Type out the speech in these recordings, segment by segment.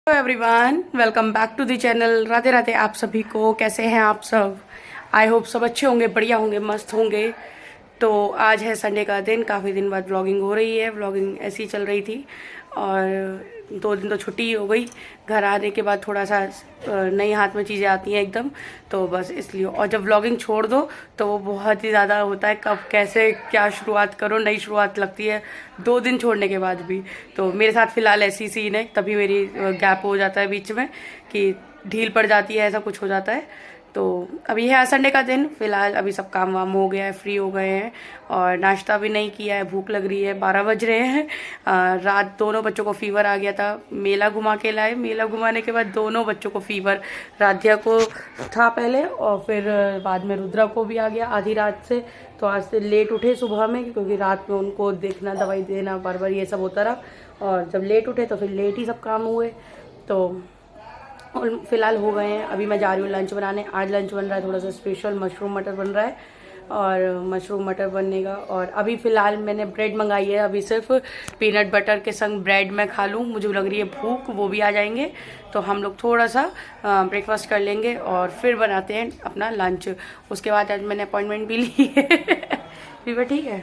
Hello everyone, welcome back to the channel. Radhe Radhe आप सभी को। कैसे हैं आप सब? आई होप सब अच्छे होंगे, बढ़िया होंगे, मस्त होंगे। तो आज है संडे का दिन। काफ़ी दिन बाद व्लॉगिंग हो रही है। व्लॉगिंग ऐसी ही चल रही थी और 2 दिन तो छुट्टी ही हो गई। घर आने के बाद थोड़ा सा नई हाथ में चीज़ें आती हैं एकदम, तो बस इसलिए। और जब व्लॉगिंग छोड़ दो तो वो बहुत ही ज़्यादा होता है, कब कैसे क्या शुरुआत करो, नई शुरुआत लगती है 2 दिन छोड़ने के बाद भी। तो मेरे साथ फ़िलहाल ऐसी सीन है, तभी मेरी गैप हो जाता है बीच में कि ढील पड़ जाती है, ऐसा कुछ हो जाता है। तो अभी है संडे का दिन। फिलहाल अभी सब काम वाम हो गया है, फ्री हो गए हैं और नाश्ता भी नहीं किया है। भूख लग रही है, 12 बज रहे हैं। रात दोनों बच्चों को फीवर आ गया था, मेला घुमा के लाए। मेला घुमाने के बाद दोनों बच्चों को फीवर, राध्या को था पहले और फिर बाद में रुद्रा को भी आ गया आधी रात से। तो आज से लेट उठे सुबह में, क्योंकि रात में उनको देखना, दवाई देना, बार बार ये सब होता रहा। और जब लेट उठे तो फिर लेट ही सब काम हुए। तो और फिलहाल हो गए हैं। अभी मैं जा रही हूँ लंच बनाने। आज लंच बन रहा है थोड़ा सा स्पेशल, मशरूम मटर बन रहा है और मशरूम मटर बनेगा। और अभी फ़िलहाल मैंने ब्रेड मंगाई है, अभी सिर्फ पीनट बटर के संग ब्रेड मैं खा लूँ। मुझे लग रही है भूख, वो भी आ जाएंगे तो हम लोग थोड़ा सा ब्रेकफास्ट कर लेंगे और फिर बनाते हैं अपना लंच। उसके बाद आज मैंने अपॉइंटमेंट भी ली है। फीवर ठीक है?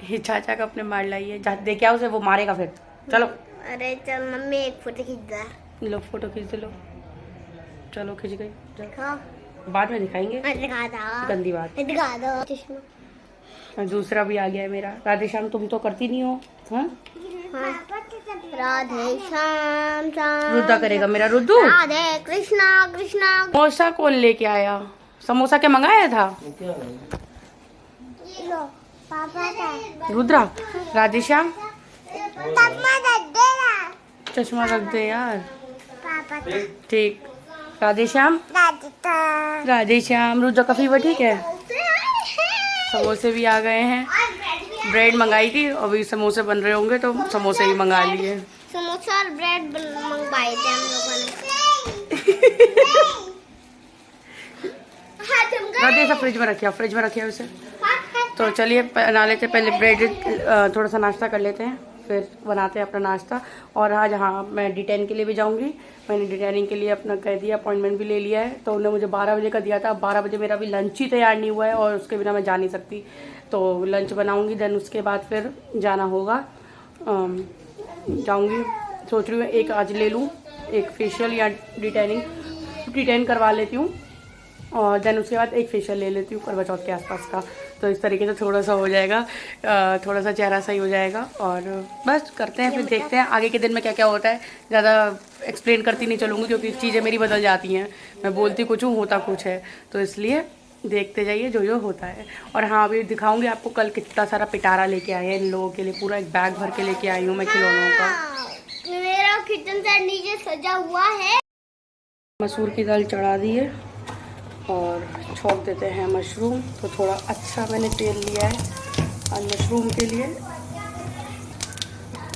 ये चाचा का अपने मार लाई है, दे क्या उसे, वो मारेगा फिर। चलो अरे चल मम्मी एक फोटो खींच दे। लो फोटो खींच लो। चलो खिंच गई। दिखाओ। बाद में दिखाएंगे, दिखा दो, गंदी बात। दिखा दो चश्मा। और दूसरा भी आ गया है मेरा। राधे श्याम तुम तो करती नहीं हो। हाँ, राधे श्याम श्याम। रुद्रा करेगा मेरा रुद्दू। राधे कृष्णा कृष्णा। समोसा कौन लेके आया? समोसा क्या मंगाया था? लो पापा का। रुद्रा, राधे श्याम चश्मा दे दे। चश्मा रख दे यार। पापा का। ठीक। राधे श्याम, राधिका। राधे श्याम। रुद्रा का फीवर ठीक है? समोसे भी आ गए हैं। ब्रेड मंगाई थी, अभी समोसे बन रहे होंगे तो समोसे भी मंगा लिए। समोसा और ब्रेड मंगवाए थे हम लोगों ने। राधे सब फ्रिज में रखिए, फ्रिज में रखिए उसे। तो चलिए बना लेते हैं पहले ब्रेड, थोड़ा सा नाश्ता कर लेते हैं, फिर बनाते हैं अपना नाश्ता। और आज हाँ, मैं D10 के लिए भी जाऊंगी। मैंने डिटेनिंग के लिए अपना कह दिया, अपॉइंटमेंट भी ले लिया है। तो उन्होंने मुझे 12 बजे का दिया था। 12 बजे मेरा भी लंच ही तैयार नहीं हुआ है और उसके बिना मैं जा नहीं सकती। तो लंच बनाऊंगी, देन उसके बाद फिर जाना होगा। जाऊंगी, सोच रही हूँ एक आज ले लूँ, एक फेशियल या D10 करवा लेती हूँ और देन उसके बाद एक फेशियल ले लेती हूँ करवा चौथ के आसपास का। तो इस तरीके से थोड़ा सा हो जाएगा, थोड़ा सा चेहरा सही हो जाएगा। और बस करते हैं, फिर देखते हैं आगे के दिन में क्या क्या होता है। ज़्यादा एक्सप्लेन करती नहीं चलूँगी क्योंकि चीज़ें मेरी बदल जाती हैं। मैं बोलती कुछ हूँ, होता कुछ है। तो इसलिए देखते जाइए जो जो होता है। और हाँ, अभी दिखाऊँगी आपको कल कितना सारा पिटारा लेके आए हैं इन लोगों के लिए। पूरा एक बैग भर के लेके आई हूँ मैं खिलौनों का। मेरा किचन सेट नीचे सजा हुआ है। मसूर की दाल चढ़ा दी है और छोंक देते हैं मशरूम। तो थोड़ा अच्छा मैंने तेल लिया है आज मशरूम के लिए।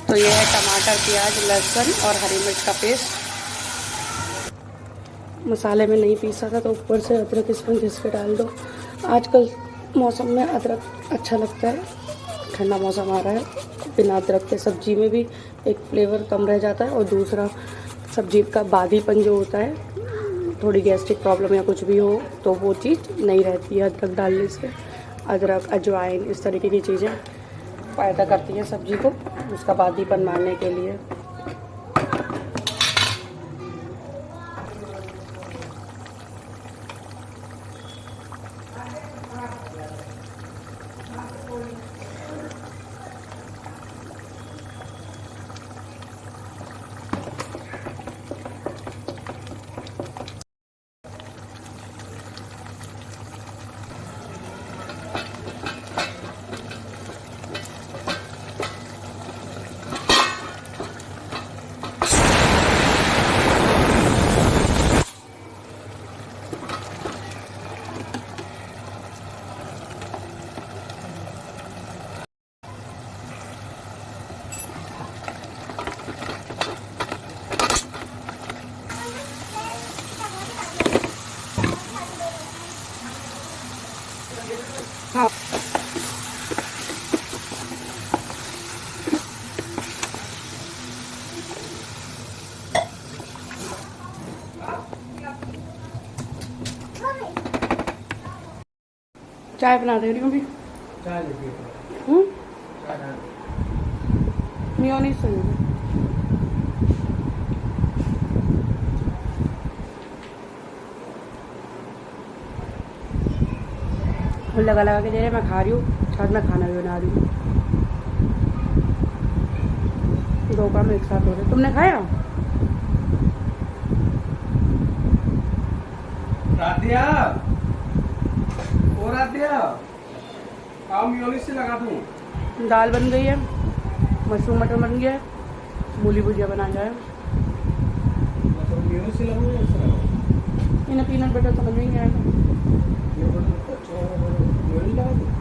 तो ये है टमाटर, प्याज, लहसुन और हरी मिर्च का पेस्ट। मसाले में नहीं पीसा था तो ऊपर से अदरक इसमें घिस के डाल दो। आजकल मौसम में अदरक अच्छा लगता है, ठंडा मौसम आ रहा है। बिना अदरक के सब्जी में भी एक फ्लेवर कम रह जाता है और दूसरा सब्जी का बादीपन जो होता है, थोड़ी गैस्ट्रिक प्रॉब्लम या कुछ भी हो तो वो चीज़ नहीं रहती है अदरक डालने से। अदरक, अजवाइन, इस तरीके की चीज़ें फ़ायदा करती हैं सब्जी को, उसका बादीपन मारने के लिए। चाय बना दे रही हूँ अभी। चाय लेके चाय डाल। मेयोनीज से लेंगे। लगा लगा के दे रहे, मैं खा रही हूँ, साथ में खाना भी बना रही हूँ। दो काम एक साथ हो रहे। तुमने खाया? राधिया, ओ राधिया, आओ मेयोनीज से लगा दूं। दाल बन गई है, मशरूम मटर बन गया है, मूली भुजिया बना जाए। मतलब मेयोनीज से लगाऊं या इससे लगाऊं? इन्हें पीनट बटर समझ में नहीं आएगा। ये बटर अच्छा है, मेयोनीज लगा दूं।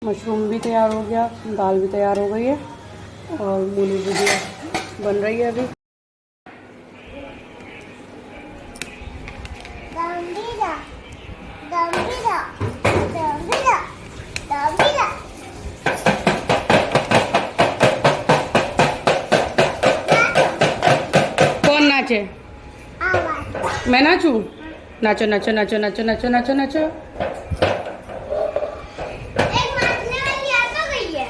मशरूम भी तैयार हो गया, दाल भी तैयार हो गई है और मूली भुजिया बन रही है अभी। गंभीरा गंभीरा गंभीरा गंभीरा कौन नाचे? आवाज मैं नाचूं? नाचो नाचो नाचो नाचो नाचो नाचो नाचो। एक नाचने वाली आ तो गई है।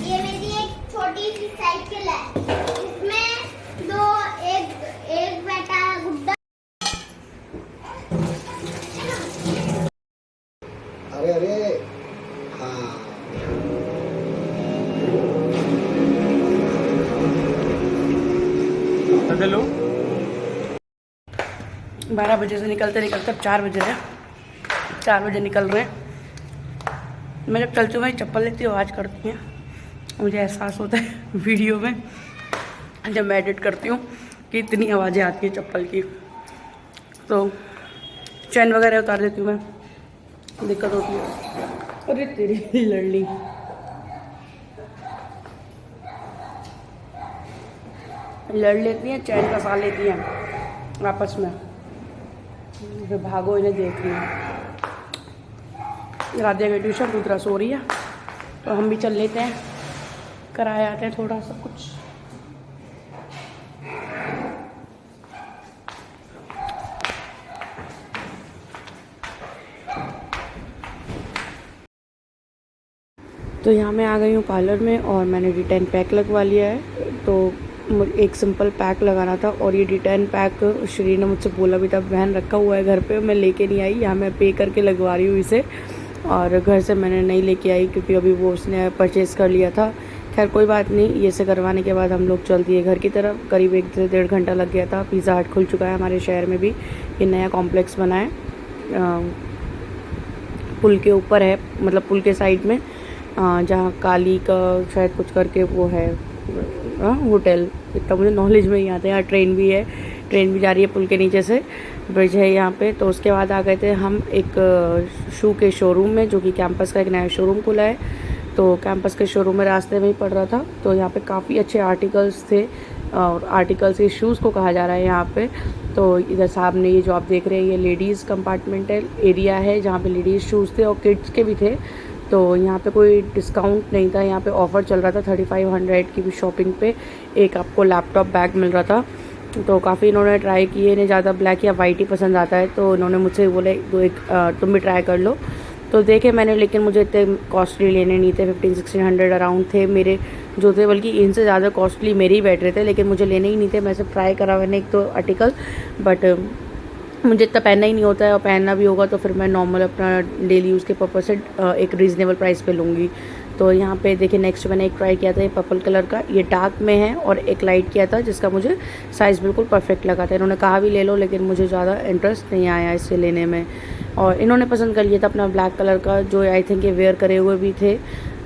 ये मेरी एक छोटी सी साइकिल है, इसमें दो एक एक बैठा गुड्डा। अरे अरे हाँ, हेलो। 12 बजे से निकलते निकलते अब 4 बजे हैं। 4 बजे निकल रहे हैं। मैं जब चलती हूँ भाई चप्पल लेती हूँ आवाज़ करती हैं, मुझे एहसास होता है वीडियो में जब मैं एडिट करती हूँ कि इतनी आवाज़ें आती हैं चप्पल की, तो चैन वगैरह उतार देती हूँ मैं, दिक्कत होती है। अरे तेरी लड़ली, लड़ लेती हैं, चैन फंसा लेती हैं आपस में, फिर भागो इन्हें देख रही हैं। राधिया की ट्यूशन, रुद्रा सो रही है, तो हम भी चल लेते हैं, कराए आते हैं थोड़ा सा कुछ। तो यहाँ मैं आ गई हूँ पार्लर में और मैंने D10 पैक लगवा लिया है। तो एक सिंपल पैक लगाना था और ये D10 पैक श्री ने मुझसे बोला भी था, बहन रखा हुआ है घर पे, मैं लेके नहीं आई, यहाँ मैं पे करके लगवा रही हूँ इसे, और घर से मैंने नहीं लेके आई क्योंकि अभी वो उसने परचेज़ कर लिया था। खैर कोई बात नहीं, ये से करवाने के बाद हम लोग चल दिए घर की तरफ। करीब 1 से 1.5 घंटा लग गया था। पिज़्ज़ा हट खुल चुका है हमारे शहर में भी, ये नया कॉम्प्लेक्स बना है, पुल के ऊपर है, मतलब पुल के साइड में, जहाँ काली का शायद कुछ करके वो है होटल, इतना मुझे नॉलेज में ही आता है। यहाँ ट्रेन भी है, ट्रेन भी जा रही है पुल के नीचे से, ब्रिज है यहाँ पे। तो उसके बाद आ गए थे हम एक शू के शोरूम में, जो कि कैंपस का एक नया शोरूम खुला है। तो कैंपस के शोरूम में रास्ते में ही पड़ रहा था, तो यहाँ पे काफ़ी अच्छे आर्टिकल्स थे, और आर्टिकल्स ये शूज़ को कहा जा रहा है यहाँ पे। तो इधर सामने ये जो आप देख रहे हैं, ये लेडीज़ कंपार्टमेंटल एरिया है, जहाँ पे लेडीज़ शूज़ थे और किड्स के भी थे। तो यहाँ पे कोई डिस्काउंट नहीं था, यहाँ पे ऑफ़र चल रहा था 3500 की भी शॉपिंग पे एक आपको लैपटॉप बैग मिल रहा था। तो काफ़ी इन्होंने ट्राई किए, इन्हें ज़्यादा ब्लैक या वाइट ही पसंद आता है, तो इन्होंने मुझसे बोले तुम भी ट्राई कर लो। तो देखे मैंने, लेकिन मुझे इतने कॉस्टली लेने नहीं थे, 1500-1600 अराउंड थे मेरे जो थे, बल्कि इनसे ज़्यादा कॉस्टली मेरे ही बैठ रहे थे, लेकिन मुझे लेने ही नहीं थे। मैं सिर्फ ट्राई करा मैंने एक तो आर्टिकल, बट मुझे इतना पहनना ही नहीं होता है, और पहनना भी होगा तो फिर मैं नॉर्मल अपना डेली यूज़ के पर्पज़ से एक रीज़नेबल प्राइस पे लूँगी। तो यहाँ पे देखिए नेक्स्ट मैंने एक ट्राई किया था, ये पर्पल कलर का, ये डार्क में है, और एक लाइट किया था जिसका मुझे साइज़ बिल्कुल परफेक्ट लगा था। इन्होंने कहा भी ले लो, लेकिन मुझे ज़्यादा इंटरेस्ट नहीं आया इसे लेने में। और इन्होंने पसंद कर लिया था अपना ब्लैक कलर का, जो आई थिंक ये वेयर करे हुए भी थे,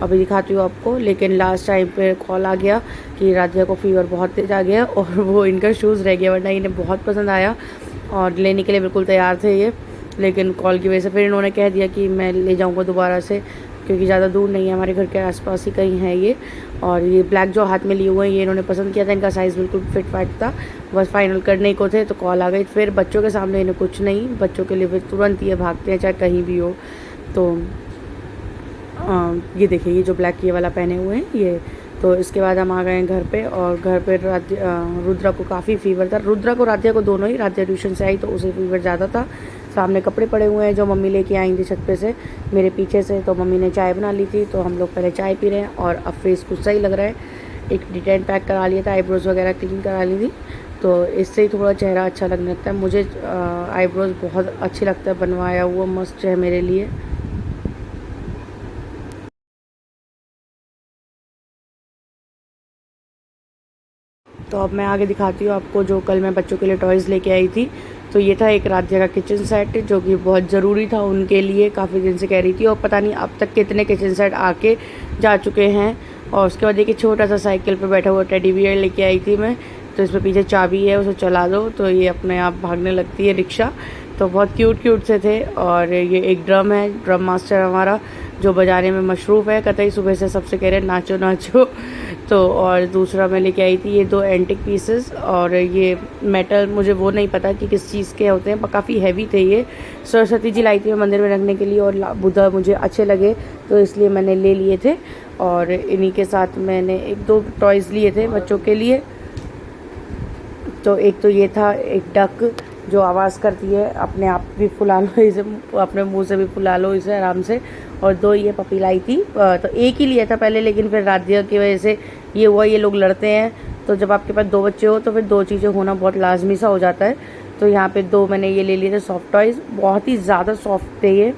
अभी दिखाती हूँ आपको। लेकिन लास्ट टाइम पे कॉल आ गया कि राधिया को फीवर बहुत तेज़ आ गया और वो इनका शूज़ रह गया, वरना इन्हें बहुत पसंद आया और लेने के लिए बिल्कुल तैयार थे ये। लेकिन कॉल की वजह से फिर इन्होंने कह दिया कि मैं ले जाऊँगा दोबारा से, क्योंकि ज़्यादा दूर नहीं है, हमारे घर के आसपास ही कहीं है ये। और ये ब्लैक जो हाथ में लिए हुए हैं ये इन्होंने पसंद किया था, इनका साइज़ बिल्कुल फिट फाइट था, बस फाइनल करने को थे तो कॉल आ गई। फिर बच्चों के सामने इन्हें कुछ नहीं, बच्चों के लिए फिर तुरंत ये भागते हैं चाहे कहीं भी हो। तो ये देखिए, ये जो ब्लैक ये वाला पहने हुए हैं ये। तो इसके बाद हम आ गए हैं घर पे, और घर पे रुद्रा को काफ़ी फीवर था। रुद्रा को, राधिया को दोनों ही, राधिया ट्यूशन से आई तो उसे फीवर ज़्यादा था। सामने कपड़े पड़े हुए हैं जो मम्मी लेके आई थी छत पे से मेरे पीछे से, तो मम्मी ने चाय बना ली थी, तो हम लोग पहले चाय पी रहे हैं। और अब फेस कुछ सही लग रहा है, एक डिटेन पैक करा लिया था, आईब्रोज़ वगैरह क्लीन करा ली थी, तो इससे ही थोड़ा चेहरा अच्छा लगने लगता है। मुझे आईब्रोज़ बहुत अच्छी लगता है, बनवाया हुआ मस्त है मेरे लिए। तो अब मैं आगे दिखाती हूँ आपको जो कल मैं बच्चों के लिए टॉयज़ लेके आई थी। तो ये था एक राधिया का किचन सेट, जो कि बहुत ज़रूरी था उनके लिए, काफ़ी दिन से कह रही थी, और पता नहीं अब तक कितने किचन सेट आके जा चुके हैं। और उसके बाद एक छोटा सा साइकिल पे बैठा हुआ टेडी बियर लेके आई थी मैं, तो इसमें पीछे चाबी है, उसे चला दो तो ये अपने आप भागने लगती है, रिक्शा। तो बहुत क्यूट से थे। और ये एक ड्रम है, ड्रम मास्टर हमारा, जो बजाने में मशरूफ़ है, कतई सुबह से सबसे कह रहे हैं नाचो नाचो। तो और दूसरा मैं लेके आई थी ये 2 एंटिक पीसेस, और ये मेटल, मुझे वो नहीं पता कि किस चीज़ के होते हैं, पर काफ़ी हैवी थे ये। सरस्वती जी लाई थी मैं मंदिर में रखने के लिए, और बुद्धा मुझे अच्छे लगे तो इसलिए मैंने ले लिए थे। और इन्हीं के साथ मैंने 1-2 टॉयज़ लिए थे बच्चों के लिए। तो एक तो ये था एक डक जो आवाज़ करती है, अपने आप भी फुला लो इसे, अपने मुंह से भी फुला लो इसे आराम से। और 2 ये पपी लाई थी, तो एक ही लिया था पहले, लेकिन फिर राधिया की वजह से ये हुआ, ये लोग लड़ते हैं, तो जब आपके पास 2 बच्चे हो तो फिर 2 चीज़ें होना बहुत लाजमी सा हो जाता है। तो यहाँ पे 2 मैंने ये ले लिए थे सॉफ्ट टॉयज़, बहुत ही ज़्यादा सॉफ्ट थे ये,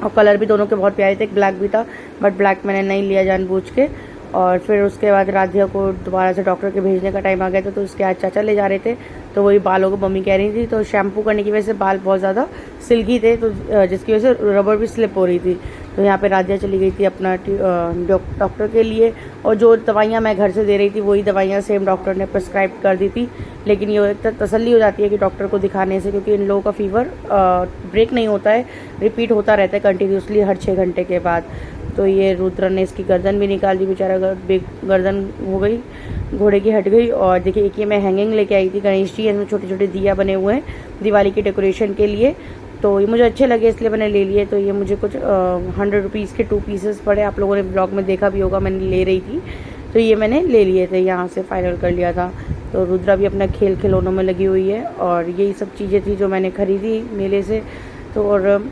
और कलर भी दोनों के बहुत प्यारे थे। एक ब्लैक भी था, बट ब्लैक मैंने नहीं लिया जानबूझ के। और फिर उसके बाद राधिया को दोबारा से डॉक्टर के भेजने का टाइम आ गया था, तो उसके आज चाचा ले जा रहे थे, तो वही बालों को मम्मी कह रही थी, तो शैम्पू करने की वजह से बाल बहुत ज़्यादा सिल्की थे, तो जिसकी वजह से रबर भी स्लिप हो रही थी। तो यहाँ पे राधिया चली गई थी अपना डॉक्टर के लिए, और जो दवाइयाँ मैं घर से दे रही थी वही दवाइयाँ सेम डॉक्टर ने प्रिस्क्राइब कर दी थी। लेकिन ये एक तसल्ली हो जाती है कि डॉक्टर को दिखाने से, क्योंकि इन लोगों का फीवर ब्रेक नहीं होता है, रिपीट होता रहता है कंटिन्यूसली हर 6 घंटे के बाद। तो ये रुद्र ने इसकी गर्दन भी निकाल दी, बेचारा गर्दन हो गई, घोड़े की हट गई। और देखिए एक ये मैं हैंगिंग लेके आई थी गणेश जी, इसमें छोटे छोटे दिया बने हुए हैं दिवाली की डेकोरेशन के लिए, तो ये मुझे अच्छे लगे इसलिए मैंने ले लिए। तो ये मुझे कुछ 100 रुपीज़ के 2 पीसेस पड़े, आप लोगों ने ब्लॉग में देखा भी होगा, मैंने ले रही थी, तो ये मैंने ले लिए थे, यहाँ से फाइनल कर लिया था। तो रुद्रा भी अपना खिलौनों में लगी हुई है, और यही सब चीज़ें थी जो मैंने खरीदी मेले से। तो और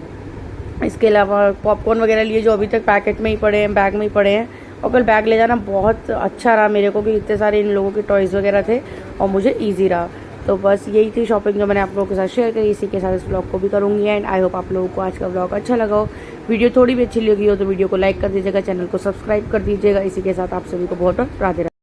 इसके अलावा पॉपकॉर्न वगैरह लिए, जो अभी तक पैकेट में ही पड़े हैं, बैग में ही पड़े हैं। और कल बैग ले जाना बहुत अच्छा रहा मेरे को, कि इतने सारे इन लोगों के टॉयज़ वगैरह थे और मुझे ईजी रहा। तो बस यही थी शॉपिंग जो मैंने आप लोगों के साथ शेयर करी, इसी के साथ इस ब्लॉग को भी करूँगी। एंड आई होप आप लोगों को आज का ब्लॉग अच्छा लगा हो। वीडियो थोड़ी भी अच्छी लगी हो तो वीडियो को लाइक कर दीजिएगा, चैनल को सब्सक्राइब कर दीजिएगा। इसी के साथ आप सभी को बहुत राधे राधे।